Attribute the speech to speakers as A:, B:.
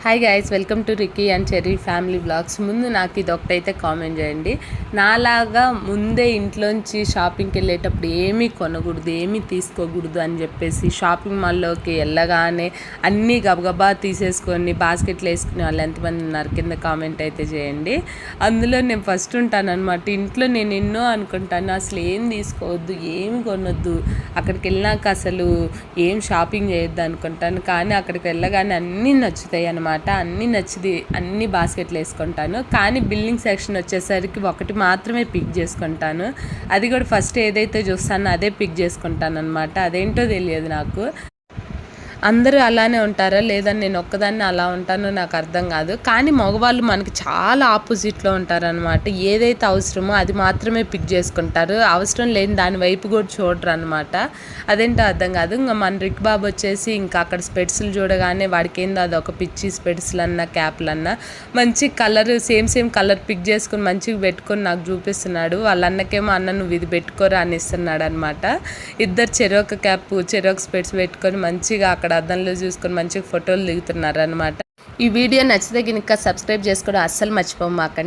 A: Hi guys, welcome to Ricky and Cherry family blogs. ముందు నాకు ఇది ఒకటైతే కామెంట్ చేయండి. నాలాగా ముందే ఇంట్లోంచి షాపింగ్కి వెళ్ళేటప్పుడు ఏమీ కొనకూడదు, ఏమీ తీసుకోకూడదు అని చెప్పేసి షాపింగ్ మాల్లోకి వెళ్ళగానే అన్నీ గబగబా తీసేసుకొని బాస్కెట్లో వేసుకునే వాళ్ళు ఎంతమంది ఉన్నారు కింద కామెంట్ అయితే చేయండి. అందులో నేను ఫస్ట్ ఉంటానన్నమాట. ఇంట్లో నేను ఎన్నో అనుకుంటాను, అసలు ఏం తీసుకోవద్దు, ఏమి కొనొద్దు, అక్కడికి వెళ్ళినాక అసలు ఏం షాపింగ్ చేయొద్దు అనుకుంటాను. కానీ అక్కడికి వెళ్ళగానే అన్నీ నచ్చుతాయి అన్నమాట. అన్నీ నచ్చింది, అన్ని బాస్కెట్లు వేసుకుంటాను. కానీ బిల్లింగ్ సెక్షన్ వచ్చేసరికి ఒకటి మాత్రమే పిక్ చేసుకుంటాను. అది కూడా ఫస్ట్ ఏదైతే చూస్తానో అదే పిక్ చేసుకుంటాను అనమాట. అదేంటో తెలియదు నాకు. అందరూ అలానే ఉంటారా లేదని నేను ఒక్కదాన్ని అలా ఉంటానో నాకు అర్థం కాదు. కానీ మగవాళ్ళు మనకి చాలా ఆపోజిట్లో ఉంటారనమాట. ఏదైతే అవసరమో అది మాత్రమే పిక్ చేసుకుంటారు, అవసరం లేని దాని వైపు కూడా చూడరు అనమాట. అదేంటో అర్థం కాదు. ఇంకా మన రిక్ బాబు వచ్చేసి ఇంకా అక్కడ స్పెట్స్లు చూడగానే వాడికి ఏందో అది ఒక పిచ్చి స్పెట్స్లన్నా క్యాప్లన్నా మంచి కలర్ సేమ్ కలర్ పిక్ చేసుకుని మంచిగా పెట్టుకొని నాకు చూపిస్తున్నాడు. వాళ్ళ అన్నకేమో అన్న నువ్వు ఇది పెట్టుకోరా అని ఇస్తున్నాడు అనమాట. ఇద్దరు చెరొక క్యాప్ చెరొక స్పెట్స్ పెట్టుకొని మంచిగా అక్కడ అద్దంలో చూసుకొని మంచిగా ఫోటోలు దిగుతున్నారు అనమాట. ఈ వీడియో నచ్చితే కనుక సబ్స్క్రైబ్ చేసుకోవడం అస్సలు మర్చిపోమాకండి.